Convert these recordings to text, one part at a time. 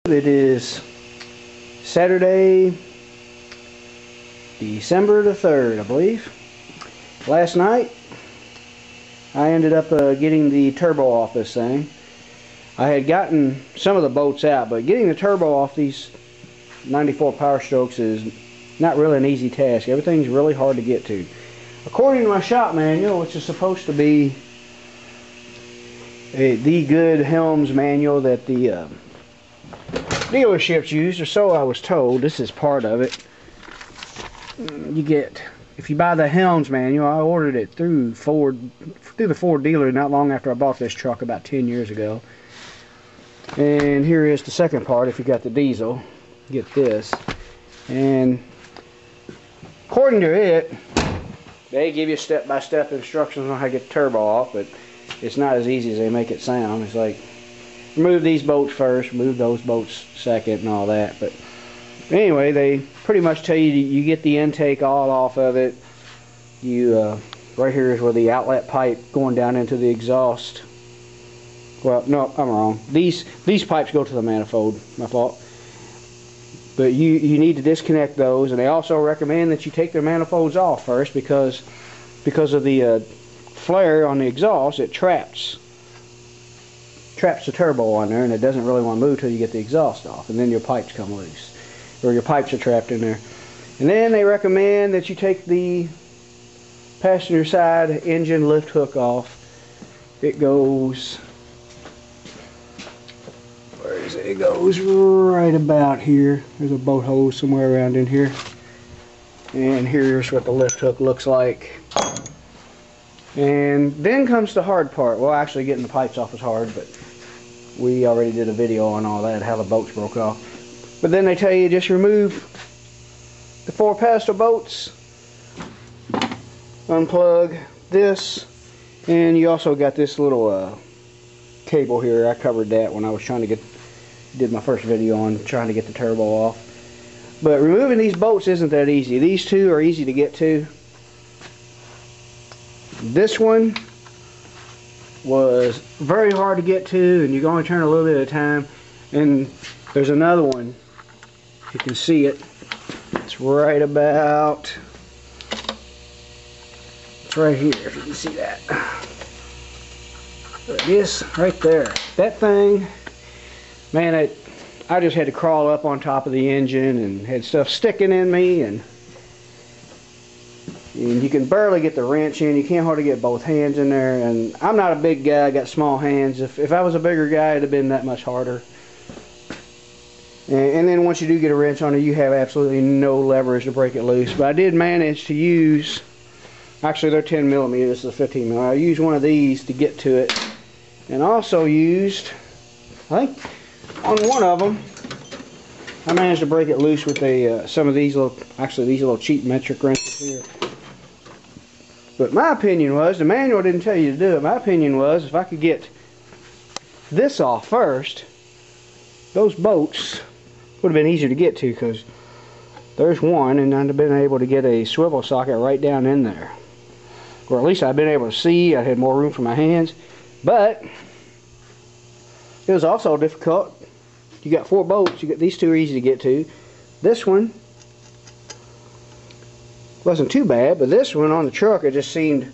It is Saturday, December the 3rd, I believe. Last night, I ended up getting the turbo off this thing. I had gotten some of the bolts out, but getting the turbo off these 94 Powerstrokes is not really an easy task. Everything's really hard to get to. According to my shop manual, which is supposed to be the good Helms manual that the dealerships use, or so I was told. This is part of it. You get, if you buy the Helms manual, I ordered it through the Ford dealer not long after I bought this truck about 10 years ago. And here is the second part. If you got the diesel, get this. And according to it, they give you step-by-step instructions on how to get the turbo off, but it's not as easy as they make it sound. It's like, remove these bolts first, remove those bolts second, and all that. But anyway, they pretty much tell you you get the intake all off of it. You right here is where the outlet pipe going down into the exhaust. Well, no, I'm wrong. These pipes go to the manifold. My fault. But you need to disconnect those, and they also recommend that you take the manifolds off first because of the flare on the exhaust. It traps the turbo on there, and it doesn't really want to move till you get the exhaust off, and then your pipes come loose, or your pipes are trapped in there. And then they recommend that you take the passenger side engine lift hook off. It goes, where is it? It goes right about here. There's a bolt hole somewhere around in here, and here's what the lift hook looks like. And then comes the hard part. Well, actually getting the pipes off is hard, but we already did a video on all that, how the bolts broke off. But then they tell you just remove the 4 pedestal bolts, unplug this, and you also got this little cable here. I covered that when I was did my first video on trying to get the turbo off. But removing these bolts isn't that easy. These two are easy to get to. This one was very hard to get to, and you can only turn a little bit at a time. And there's another one, you can see it. It's right about, it's right here, if you can see that. There it is, right there. That thing, man, I just had to crawl up on top of the engine and had stuff sticking in me, and you can barely get the wrench in. You can't hardly get both hands in there, and I'm not a big guy. I got small hands. If I was a bigger guy, it'd have been that much harder. And then once you do get a wrench on it, you have absolutely no leverage to break it loose. But I did manage to use, actually they're 10 millimeters, this is a 15 millimeter. I used one of these to get to it, and also used, I think on one of them, I managed to break it loose with some of these little cheap metric wrenches here. But my opinion was, the manual didn't tell you to do it, my opinion was if I could get this off first, those bolts would have been easier to get to, because there's one, and I'd have been able to get a swivel socket right down in there. Or at least I'd been able to see, I had more room for my hands. But it was also difficult. You got 4 bolts, these 2 are easy to get to. This one wasn't too bad, but this one on the truck, it just seemed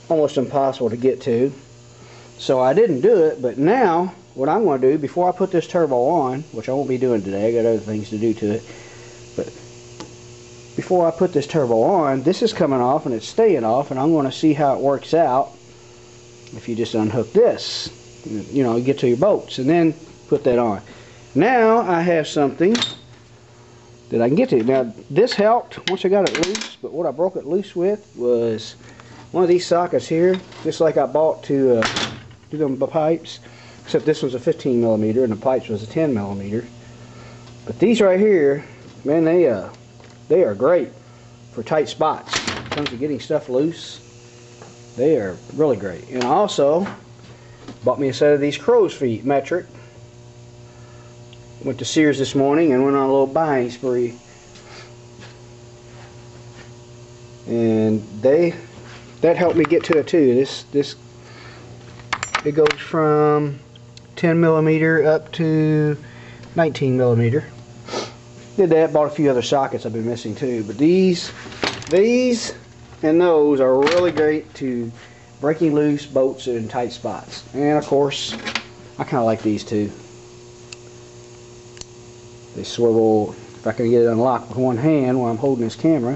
almost impossible to get to. So I didn't do it, but now what I'm going to do before I put this turbo on, which I won't be doing today, I got other things to do to it, but before I put this turbo on, this is coming off and it's staying off, and I'm going to see how it works out if you just unhook this, you know, get to your bolts and then put that on. Now I have something that I can get to. Now this helped once I got it loose, but what I broke it loose with was one of these sockets here, just like I bought to do the pipes, except this was a 15 millimeter and the pipes was a 10 millimeter. But these right here, man, they are great for tight spots. In terms of getting stuff loose, they are really great. And I also bought me a set of these crow's feet metric. Went to Sears this morning and went on a little buying spree, and that helped me get to it too. It goes from 10 millimeter up to 19 millimeter. Did that, bought a few other sockets I've been missing too, but these and those are really great to breaking loose bolts in tight spots. And of course, I kind of like these too. They swivel, if I can get it unlocked with one hand while I'm holding this camera.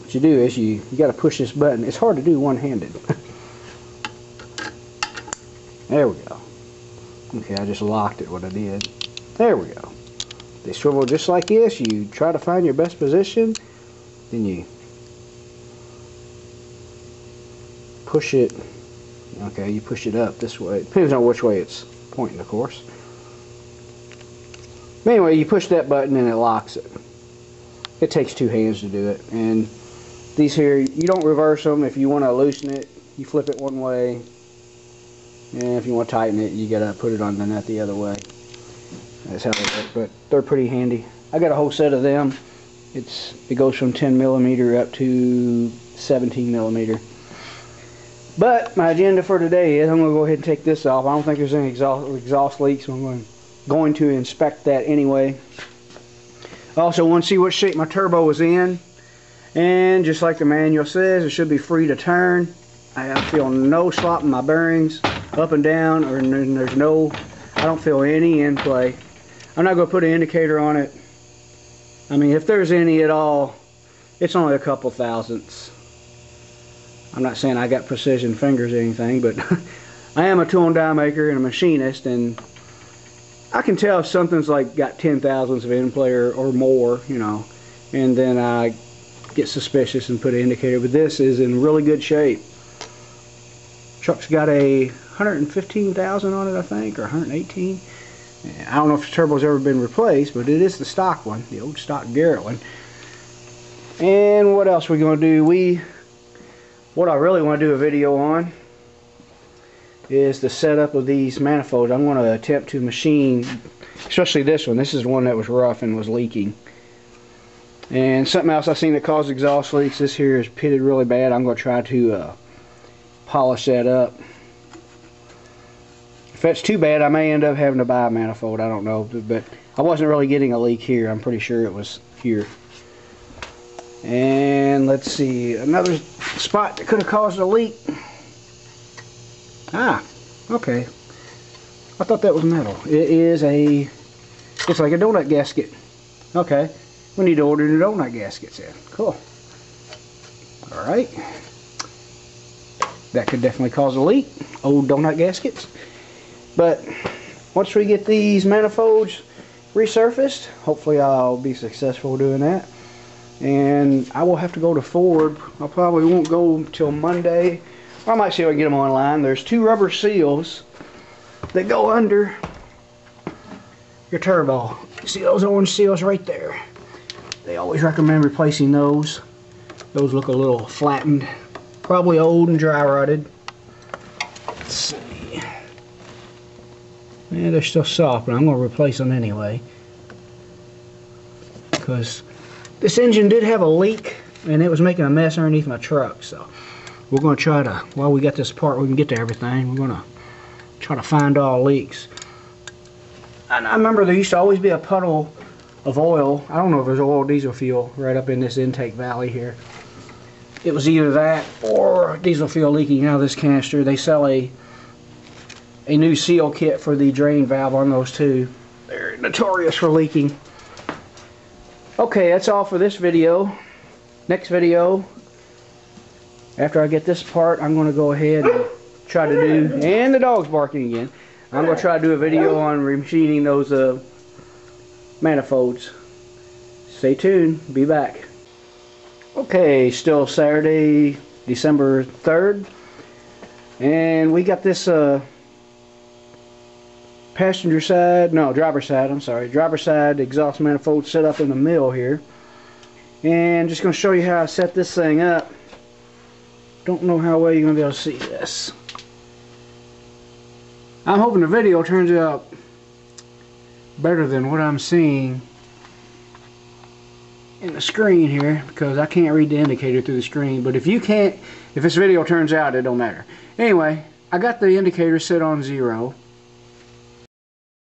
What you do is you got to push this button. It's hard to do one-handed. There we go. Okay, I just locked it, what I did. There we go. They swivel just like this. You try to find your best position, then you push it. Okay, you push it up this way. Depends on which way it's pointing, of course. But anyway, you push that button and it locks it. It takes two hands to do it. And these here, you don't reverse them. If you want to loosen it, you flip it one way. And if you want to tighten it, you gotta put it on the nut the other way. That's how they work, but they're pretty handy. I got a whole set of them. It goes from 10 millimeter up to 17 millimeter. But my agenda for today is I'm going to go ahead and take this off. I don't think there's any exhaust leaks, so I'm going to inspect that anyway. I also want to see what shape my turbo is in. And just like the manual says, it should be free to turn. I feel no slop in my bearings, up and down, or there's no, I don't feel any in play. I'm not going to put an indicator on it. I mean, if there's any at all, it's only a couple thousandths. I'm not saying I got precision fingers or anything, but I am a tool and die maker and a machinist, and I can tell if something's like got 10 thousandths of in play or more, you know, and then I get suspicious and put an indicator. But this is in really good shape. Truck's got a 115,000 on it, I think, or 118. I don't know if the turbo's ever been replaced, but it is the stock one, the old stock Garrett one. And what else are we going to do? What I really want to do a video on is the setup of these manifolds. I'm going to attempt to machine, especially this one. This is the one that was rough and was leaking. And something else I've seen that caused exhaust leaks. This here is pitted really bad. I'm going to try to polish that up. If that's too bad, I may end up having to buy a manifold. I don't know, but I wasn't really getting a leak here. I'm pretty sure it was here. And let's see, another spot that could have caused a leak. Ah, okay. I thought that was metal. It's like a donut gasket. Okay, we need to order the donut gaskets in. Cool. Alright. That could definitely cause a leak. Old donut gaskets. But once we get these manifolds resurfaced, hopefully I'll be successful doing that. And I will have to go to Ford. I probably won't go until Monday. I might see if I can get them online. There's two rubber seals that go under your turbo. See those orange seals right there? They always recommend replacing those. Those look a little flattened. Probably old and dry rotted. Let's see. Yeah, they're still soft, but I'm going to replace them anyway. Because this engine did have a leak, and it was making a mess underneath my truck. So we're going to try to, while we got this part, we can get to everything. We're going to try to find all leaks. I remember there used to always be a puddle of oil. I don't know if there's oil or diesel fuel right up in this intake valley here. It was either that or diesel fuel leaking out of this canister. They sell a new seal kit for the drain valve on those too. They're notorious for leaking. Okay, that's all for this video. Next video, after I get this part, I'm going to go ahead and try to do, and the dog's barking again, I'm going to try to do a video on remachining those manifolds. Stay tuned, be back. Okay, still Saturday, December 3rd, and we got this driver side exhaust manifold set up in the mill here. And just going to show you how I set this thing up. Don't know how well you're going to be able to see this. I'm hoping the video turns out better than what I'm seeing in the screen here, because I can't read the indicator through the screen. But if this video turns out, it don't matter. Anyway, I got the indicator set on 0.